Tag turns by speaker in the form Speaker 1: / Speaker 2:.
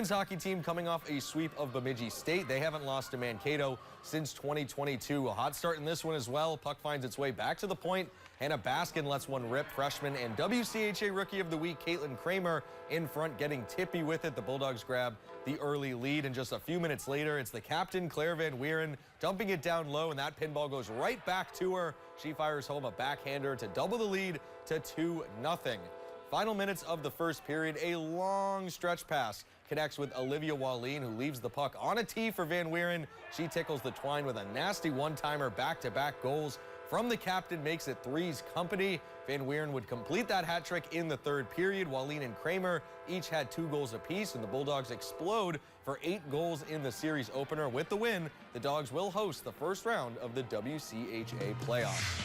Speaker 1: women's hockey team coming off a sweep of Bemidji State. They haven't lost to Mankato since 2022. A hot start in this one as well. Puck finds its way back to the point. Hannah Baskin lets one rip. Freshman and WCHA Rookie of the Week Caitlin Kramer in front, getting tippy with it. The Bulldogs grab the early lead, and just a few minutes later, it's the captain, Clara Van Wieren, dumping it down low, and that pinball goes right back to her. She fires home a backhander to double the lead to 2-0. Final minutes of the first period, a long stretch pass connects with Olivia Wallin, who leaves the puck on a tee for Van Wieren. She tickles the twine with a nasty one-timer. Back-to-back goals from the captain makes it three's company. Van Wieren would complete that hat trick in the third period. Wallin and Kramer each had 2 goals apiece, and the Bulldogs explode for 8 goals in the series opener. With the win, the Dogs will host the first round of the WCHA playoffs.